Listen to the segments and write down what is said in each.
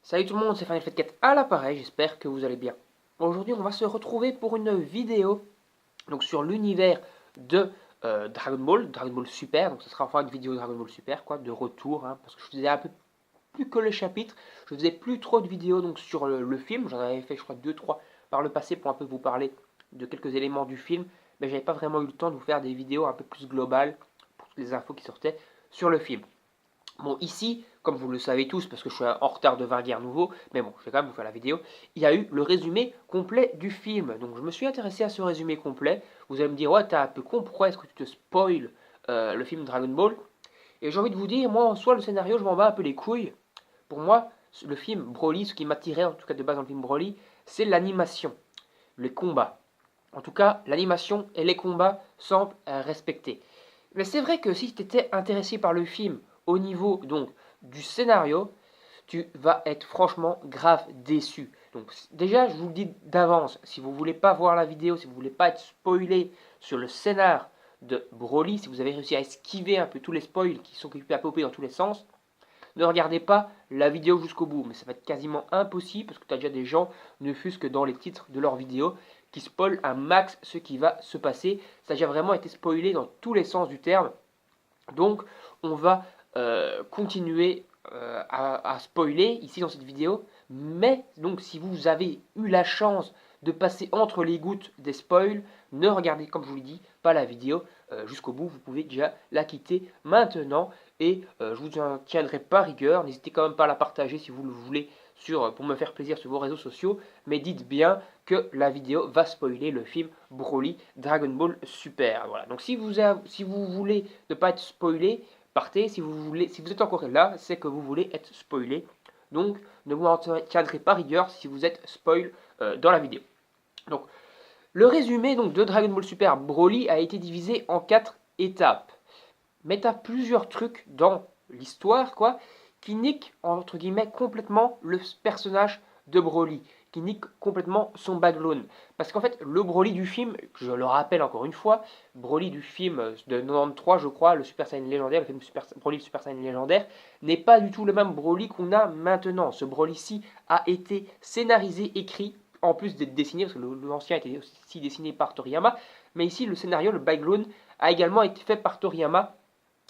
Salut tout le monde, c'est Final Fight 4 à l'appareil, j'espère que vous allez bien. Aujourd'hui, on va se retrouver pour une vidéo donc sur l'univers de Dragon Ball Super. Donc ce sera enfin une vidéo Dragon Ball Super, quoi, de retour, hein, parce que je faisais un peu plus que le chapitre. Je faisais plus trop de vidéos donc sur le film. J'en avais fait, je crois, deux trois par le passé pour un peu vous parler de quelques éléments du film, mais j'avais pas vraiment eu le temps de vous faire des vidéos un peu plus globales pour toutes les infos qui sortaient sur le film. Bon, ici, comme vous le savez tous, parce que je suis en retard de 20 guerres nouveau, mais bon, je vais quand même vous faire la vidéo, il y a eu le résumé complet du film. Donc je me suis intéressé à ce résumé complet. Vous allez me dire, ouais, t'es un peu con, pourquoi est-ce que tu te spoil le film Dragon Ball? Et j'ai envie de vous dire, moi, en soi, le scénario, je m'en bats un peu les couilles. Pour moi, le film Broly, ce qui m'attirait, en tout cas de base dans le film Broly, c'est l'animation, les combats. En tout cas, l'animation et les combats semblent respectés. Mais c'est vrai que si tu étais intéressé par le film au niveau donc du scénario, tu vas être franchement grave déçu. Donc déjà, je vous le dis d'avance, si vous voulez pas voir la vidéo, si vous voulez pas être spoilé sur le scénar de Broly, si vous avez réussi à esquiver un peu tous les spoils qui sont occupés à popper dans tous les sens, ne regardez pas la vidéo jusqu'au bout, mais ça va être quasiment impossible parce que tu as déjà des gens, ne fût-ce que dans les titres de leurs vidéos, qui spoilent un max ce qui va se passer. Ça a déjà vraiment été spoilé dans tous les sens du terme. Donc, on va continuer à spoiler ici dans cette vidéo. Mais, donc, si vous avez eu la chance de passer entre les gouttes des spoils, ne regardez, comme je vous l'ai dit, pas la vidéo jusqu'au bout. Vous pouvez déjà la quitter maintenant. Et je vous en tiendrai pas rigueur. N'hésitez quand même pas à la partager si vous le voulez pour me faire plaisir sur vos réseaux sociaux. Mais dites bien que la vidéo va spoiler le film Broly Dragon Ball Super. Voilà. Donc si vous voulez ne pas être spoilé, partez. Si vous êtes encore là, c'est que vous voulez être spoilé. Donc ne vous en tiendrez pas rigueur si vous êtes spoil dans la vidéo. Donc le résumé donc, de Dragon Ball Super Broly a été divisé en 4 étapes. Mais tu as plusieurs trucs dans l'histoire, quoi, qui niquent, entre guillemets, complètement le personnage de Broly, qui niquent complètement son background. Parce qu'en fait, le Broly du film, je le rappelle encore une fois, Broly du film de 93, je crois, le Super Saiyan légendaire, le film Broly le Super Saiyan légendaire, n'est pas du tout le même Broly qu'on a maintenant. Ce Broly-ci a été scénarisé, écrit, en plus d'être dessiné, parce que l'ancien a été aussi dessiné par Toriyama, mais ici, le scénario, le background, a également été fait par Toriyama,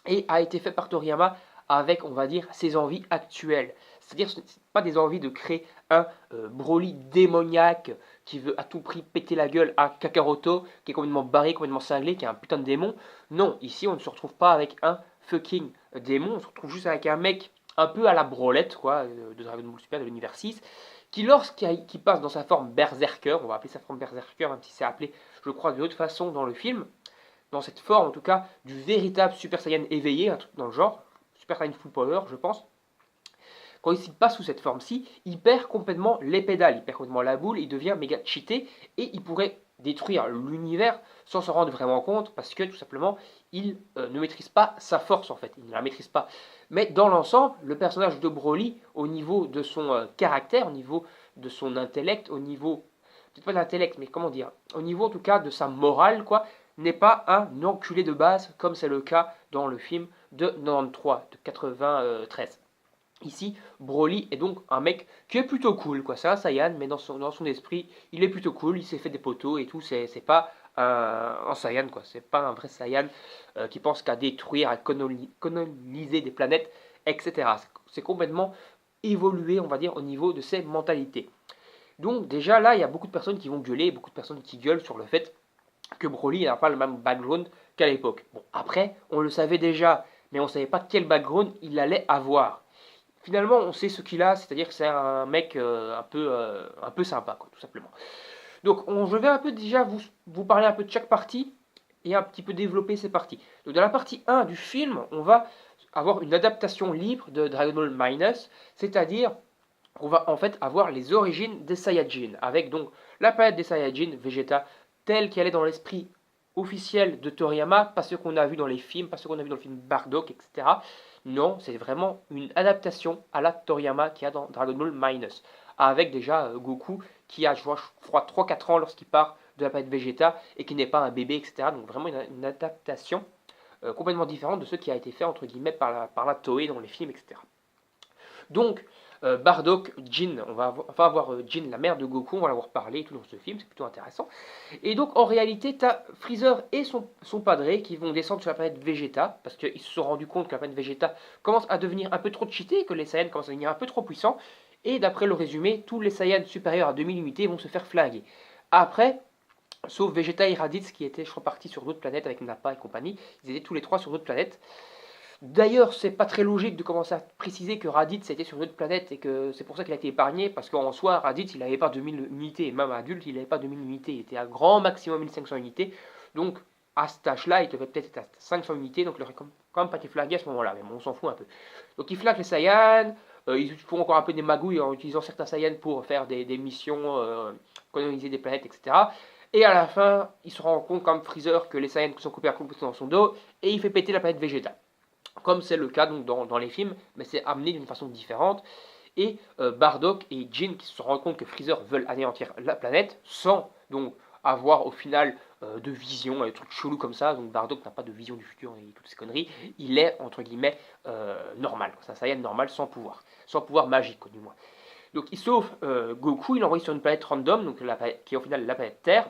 et a été fait par Toriyama avec, on va dire, ses envies actuelles. C'est-à-dire, ce n'est pas des envies de créer un Broly démoniaque qui veut à tout prix péter la gueule à Kakaroto, qui est complètement barré, complètement cinglé, qui est un putain de démon. Non, ici, on ne se retrouve pas avec un fucking démon, on se retrouve juste avec un mec un peu à la brolette, quoi, de Dragon Ball Super, de l'univers 6, qui lorsqu'il passe dans sa forme berserker, on va appeler sa forme berserker, même si c'est appelé, je crois, d'une autre façon dans le film, dans cette forme en tout cas du véritable Super Saiyan éveillé, un truc dans le genre, Super Saiyan Full Power je pense. Quand il passe sous cette forme-ci, il perd complètement les pédales, il perd complètement la boule, il devient méga cheaté et il pourrait détruire l'univers sans s'en rendre vraiment compte parce que tout simplement il ne maîtrise pas sa force en fait, il ne la maîtrise pas. Mais dans l'ensemble, le personnage de Broly, au niveau de son caractère, au niveau de son intellect, au niveau, peut-être pas de l'intellect, mais comment dire, au niveau en tout cas de sa morale, quoi, n'est pas un enculé de base comme c'est le cas dans le film de 93, de 93. Ici, Broly est donc un mec qui est plutôt cool, quoi. C'est un Saiyan, mais dans son esprit, il est plutôt cool, il s'est fait des poteaux et tout. C'est pas un Saiyan, quoi. C'est pas un vrai Saiyan qui pense qu'à détruire, à coloniser des planètes, etc. C'est complètement évolué, on va dire, au niveau de ses mentalités. Donc, déjà là, il y a beaucoup de personnes qui vont gueuler, beaucoup de personnes qui gueulent sur le fait que Broly n'a pas le même background qu'à l'époque. Bon, après, on le savait déjà, mais on ne savait pas quel background il allait avoir. Finalement, on sait ce qu'il a, c'est-à-dire que c'est un mec un peu sympa, quoi, tout simplement. Donc, je vais un peu déjà vous parler un peu de chaque partie et un petit peu développer ces parties. Donc, dans la partie 1 du film, on va avoir une adaptation libre de Dragon Ball Minus, c'est-à-dire on va en fait avoir les origines des Saiyajin, avec donc la planète des Saiyajin, Vegeta, telle qu'elle est dans l'esprit officiel de Toriyama, pas ce qu'on a vu dans les films, pas ce qu'on a vu dans le film Bardock, etc. Non, c'est vraiment une adaptation à la Toriyama qu'il y a dans Dragon Ball Minus, avec déjà Goku qui a, je crois, 3-4 ans lorsqu'il part de la planète Vegeta et qui n'est pas un bébé, etc. Donc vraiment une adaptation complètement différente de ce qui a été fait entre guillemets par la Toei dans les films, etc. Donc, Bardock, Jin, on va enfin avoir Jin, la mère de Goku, on va l'avoir parlé tout dans ce film, c'est plutôt intéressant. Et donc en réalité, tu as Freezer et son padré qui vont descendre sur la planète Vegeta, parce qu'ils se sont rendus compte que la planète Vegeta commence à devenir un peu trop cheatée, que les Saiyans commencent à devenir un peu trop puissants, et d'après le résumé, tous les Saiyans supérieurs à 2000 unités vont se faire flinguer. Après, sauf Vegeta et Raditz qui étaient, je crois, partis sur d'autres planètes avec Nappa et compagnie, ils étaient tous les trois sur d'autres planètes. D'ailleurs, c'est pas très logique de commencer à préciser que Raditz était sur une autre planète et que c'est pour ça qu'il a été épargné, parce qu'en soi, Raditz, il n'avait pas 2000 unités, et même adulte, il n'avait pas 2000 unités, il était à grand maximum 1500 unités, donc à cet âge-là, il devait peut-être être à 500 unités, donc il aurait quand même pas été flagué à ce moment-là, mais bon, on s'en fout un peu. Donc il flague les Saiyans, ils font encore un peu des magouilles en utilisant certains Saiyans pour faire des missions, coloniser des planètes, etc. Et à la fin, il se rend compte, comme Freezer, que les Saiyans sont coupés à coups dans son dos, et il fait péter la planète Vegeta comme c'est le cas donc dans les films, mais c'est amené d'une façon différente. Et Bardock et Jin qui se sont rendus compte que Freezer veulent anéantir la planète sans donc avoir au final de vision, des trucs chelous comme ça. Donc Bardock n'a pas de vision du futur et toutes ces conneries. Il est entre guillemets normal, c'est un Saiyan normal sans pouvoir magique du moins. Donc il sauve Goku, il l'envoie sur une planète random, donc qui est au final la planète Terre.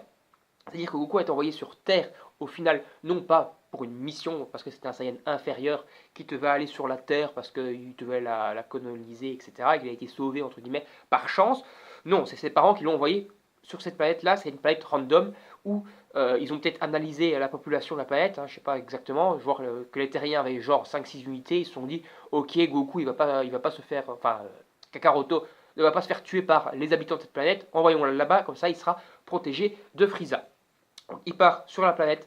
C'est-à-dire que Goku est envoyé sur Terre, au final, non pas pour une mission, parce que c'était un Saiyan inférieur qui devait aller sur la Terre parce qu'il devait la coloniser, etc., et qu'il a été sauvé, entre guillemets, par chance. Non, c'est ses parents qui l'ont envoyé sur cette planète-là, c'est une planète random, où ils ont peut-être analysé la population de la planète, je ne sais pas exactement, je vois que les terriens avaient genre 5-6 unités, ils se sont dit, ok, Goku, il va pas se faire, enfin, Kakaroto ne va pas se faire tuer par les habitants de cette planète, envoyons-le là-bas, comme ça il sera protégé de Frieza. Il part sur la planète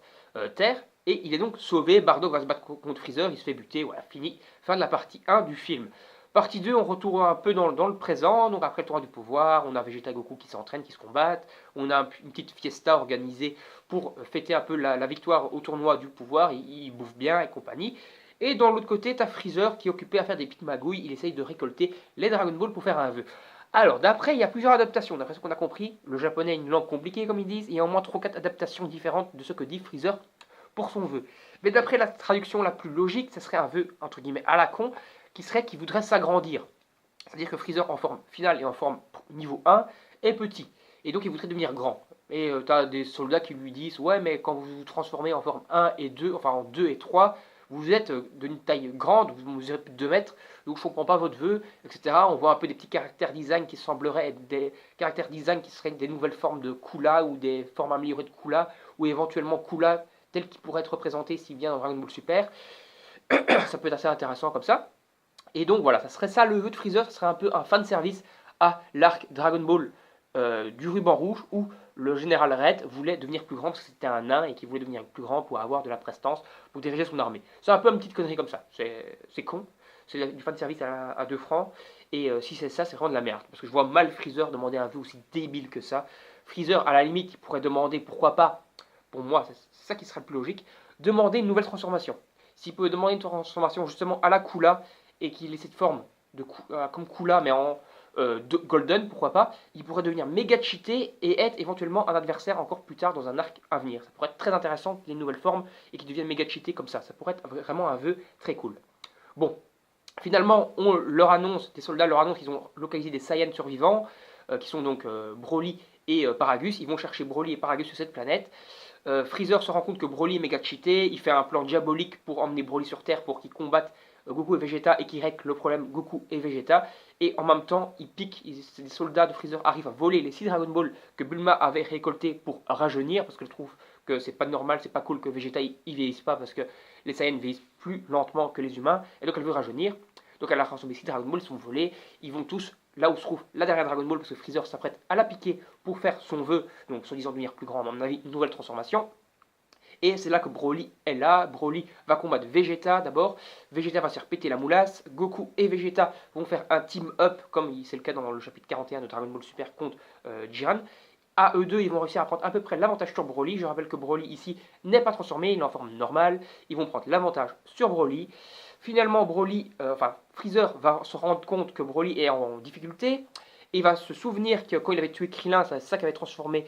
Terre et il est donc sauvé. Bardock va se battre contre Freezer, il se fait buter, voilà, fini. Fin de la partie 1 du film. Partie 2, on retourne un peu dans le présent, donc après le tournoi du pouvoir, on a Vegeta et Goku qui s'entraînent, qui se combattent, on a une petite fiesta organisée pour fêter un peu la victoire au tournoi du pouvoir, il bouffe bien et compagnie. Et dans l'autre côté, tu as Freezer qui est occupé à faire des petites magouilles, il essaye de récolter les Dragon Ball pour faire un vœu. Alors, d'après, il y a plusieurs adaptations. D'après ce qu'on a compris, le japonais est une langue compliquée, comme ils disent. Il y a au moins 3 ou 4 adaptations différentes de ce que dit Freezer pour son vœu. Mais d'après la traduction la plus logique, ce serait un vœu, entre guillemets, à la con, qui voudrait s'agrandir. C'est-à-dire que Freezer, en forme finale et en forme niveau 1, est petit. Et donc, il voudrait devenir grand. Et tu as des soldats qui lui disent, ouais, mais quand vous vous transformez en forme 1 et 2, enfin en 2 et 3, vous êtes d'une taille grande, vous mesurez plus de 2 mètres, donc je ne comprends pas votre vœu, etc. On voit un peu des petits caractères design qui sembleraient être des caractères design qui seraient des nouvelles formes de Kula ou des formes améliorées de Kula, ou éventuellement Kula tel qu'il pourrait être représenté s'il vient dans Dragon Ball Super. Ça peut être assez intéressant comme ça. Et donc voilà, ça serait ça le vœu de Freezer, ça serait un peu un fan service à l'arc Dragon Ball du ruban rouge où le général Red voulait devenir plus grand parce que c'était un nain et qu'il voulait devenir plus grand pour avoir de la prestance pour diriger son armée. C'est un peu une petite connerie comme ça, c'est con, c'est du fan service à 2 francs et si c'est ça, c'est vraiment de la merde parce que je vois mal Freezer demander un vœu aussi débile que ça. Freezer, à la limite, il pourrait demander, pourquoi pas, pour moi, c'est ça qui serait le plus logique, demander une nouvelle transformation. S'il peut demander une transformation justement à la Kula et qu'il ait cette forme comme Kula mais en Golden, pourquoi pas, il pourrait devenir méga cheaté et être éventuellement un adversaire encore plus tard dans un arc à venir. Ça pourrait être très intéressant qu'il ait une nouvelle forme et qu'il devienne méga cheaté comme ça. Ça pourrait être vraiment un vœu très cool. Bon, finalement, on leur annonce, des soldats leur annoncent qu'ils ont localisé des Saiyans survivants, qui sont donc Broly et Paragus. Ils vont chercher Broly et Paragus sur cette planète. Freezer se rend compte que Broly est méga cheaté, il fait un plan diabolique pour emmener Broly sur Terre pour qu'ils combattent Goku et Vegeta et qu'ils règlent le problème Goku et Vegeta. Et en même temps, ils piquent, les soldats de Freezer arrivent à voler les 6 Dragon Ball que Bulma avait récoltés pour rajeunir, parce que je trouve que c'est pas normal, c'est pas cool que Vegeta y vieillisse pas, parce que les Saiyans vieillissent plus lentement que les humains, et donc elle veut rajeunir. Donc elle a transformé 6 Dragon Ball, ils sont volés, ils vont tous là où se trouve la dernière Dragon Ball, parce que Freezer s'apprête à la piquer pour faire son vœu, donc soi-disant devenir plus grand, à mon avis, une nouvelle transformation. Et c'est là que Broly est là. Broly va combattre Vegeta d'abord. Vegeta va se faire péter la moulasse. Goku et Vegeta vont faire un team-up, comme c'est le cas dans le chapitre 41 de Dragon Ball Super contre Jiren. À eux deux, ils vont réussir à prendre à peu près l'avantage sur Broly. Je rappelle que Broly ici n'est pas transformé, il est en forme normale. Ils vont prendre l'avantage sur Broly. Finalement, Freezer va se rendre compte que Broly est en difficulté. Et il va se souvenir que quand il avait tué Krillin, c'est ça qui avait transformé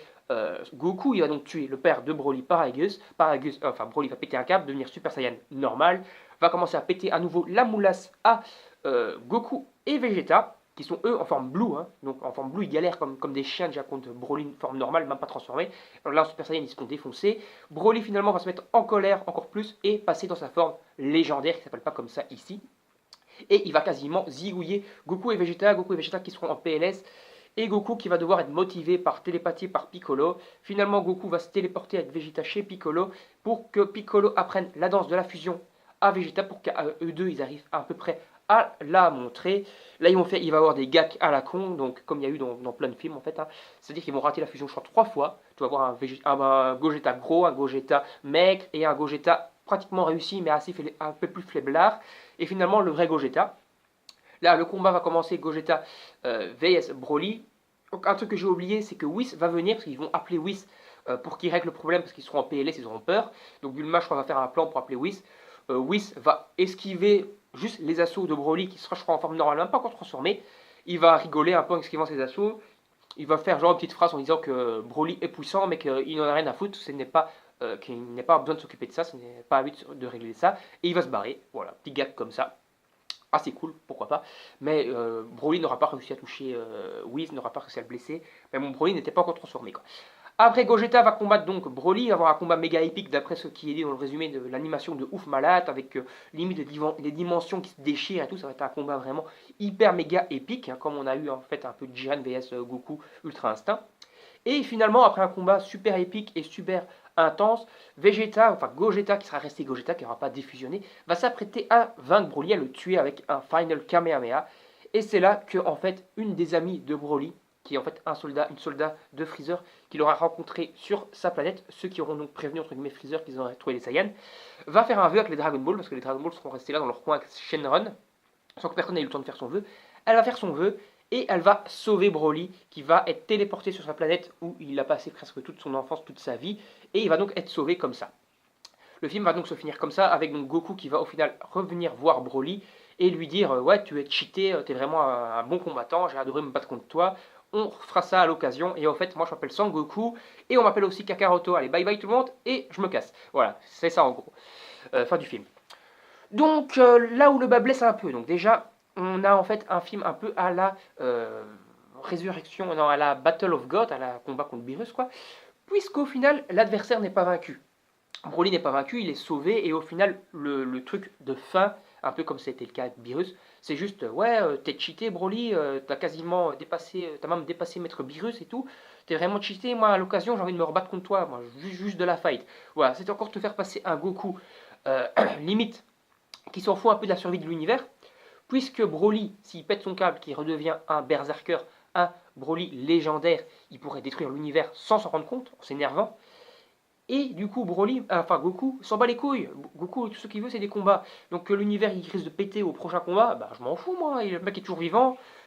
Goku. Il va donc tuer le père de Broly, Paragus. Broly va péter un câble, devenir Super Saiyan normal. Va commencer à péter à nouveau la moulasse à Goku et Vegeta. qui sont eux en forme Blue, hein. Donc en forme Blue, ils galèrent comme des chiens déjà contre Broly en forme normale, même pas transformé. Alors là, en Super Saiyan, ils se font défoncer. Broly finalement va se mettre en colère encore plus et passer dans sa forme légendaire, qui s'appelle pas comme ça ici. Et il va quasiment zigouiller Goku et Vegeta qui seront en PLS. Et Goku qui va devoir être motivé par télépathie par Piccolo. Finalement, Goku va se téléporter avec Vegeta chez Piccolo pour que Piccolo apprenne la danse de la fusion à Vegeta pour qu'eux deux, ils arrivent à peu près à la montrer. Là, il va avoir des gags à la con, donc comme il y a eu dans plein de films en fait. Hein. C'est-à-dire qu'ils vont rater la fusion, je crois, 3 fois. Tu vas avoir un Gogeta gros, un Gogeta maigre et un Gogeta pratiquement réussi, mais un peu plus faiblard. Et finalement, le vrai Gogeta. Là, le combat va commencer, Gogeta vs Broly. Donc, un truc que j'ai oublié, c'est que Whis va venir, parce qu'ils vont appeler Whis pour qu'il règle le problème, parce qu'ils seront en PLS, ils auront peur. Donc Bulma, je crois, va faire un plan pour appeler Whis. Whis va esquiver juste les assauts de Broly, qui sera, je crois, en forme normale, même pas encore transformé. Il va rigoler un peu en esquivant ses assauts. Il va faire genre une petite phrase en disant que Broly est puissant, mais qu'il n'en a rien à foutre, qu'il n'est pas besoin de s'occuper de ça, ce n'est pas à lui de régler ça. Et il va se barrer, voilà, petit gag comme ça. Assez cool, pourquoi pas. Mais Broly n'aura pas réussi à toucher Whis, n'aura pas réussi à le blesser. Mais bon, Broly n'était pas encore transformé, quoi. Après, Gogeta va combattre donc Broly, il va avoir un combat méga épique d'après ce qui est dit dans le résumé de l'animation de ouf malade, avec limite les dimensions qui se déchirent et tout. Ça va être un combat vraiment hyper méga épique, hein, comme on a eu en fait un peu de Jiren vs Goku Ultra Instinct. Et finalement, après un combat super épique et super intense, Gogeta, qui sera resté Gogeta, qui n'aura pas défusionné, va s'apprêter à vaincre Broly, à le tuer avec un Final Kamehameha. Et c'est là que, en fait, une des amies de Broly, qui est en fait une soldat de Freezer, qu'il aura rencontré sur sa planète, ceux qui auront donc prévenu entre guillemets Freezer qu'ils auraient trouvé les Saiyans, va faire un vœu avec les Dragon Ball, parce que les Dragon Ball seront restés là dans leur coin avec Shenron, sans que personne n'ait eu le temps de faire son vœu. Elle va faire son vœu, et elle va sauver Broly, qui va être téléporté sur sa planète où il a passé presque toute son enfance, toute sa vie, et il va donc être sauvé comme ça. Le film va donc se finir comme ça, avec donc Goku qui va au final revenir voir Broly, et lui dire ouais, tu es cheaté, tu es vraiment un bon combattant, j'ai adoré me battre contre toi, on fera ça à l'occasion, et en fait moi je m'appelle Sangoku, et on m'appelle aussi Kakaroto, allez bye bye tout le monde, et je me casse. Voilà, c'est ça en gros. Fin du film. Donc là où le bas blesse un peu, donc déjà on a en fait un film un peu à la résurrection, non, à la Battle of God, à la combat contre Beerus quoi, puisqu'au final l'adversaire n'est pas vaincu. Broly n'est pas vaincu, il est sauvé, et au final le truc de fin, un peu comme c'était le cas avec Beerus, c'est juste ouais t'es cheaté Broly, t'as quasiment dépassé, t'as même dépassé Maître Beerus et tout, t'es vraiment cheaté, moi à l'occasion j'ai envie de me rebattre contre toi, moi juste de la fight. Voilà, c'est encore te faire passer un Goku limite qui s'en fout un peu de la survie de l'univers, puisque Broly, s'il pète son câble, qu'il redevient un berserker, un Broly légendaire, il pourrait détruire l'univers sans s'en rendre compte, en s'énervant. Et du coup, Goku s'en bat les couilles. Goku, tout ce qu'il veut, c'est des combats. Donc que l'univers il risque de péter au prochain combat, bah je m'en fous moi, le mec est toujours vivant.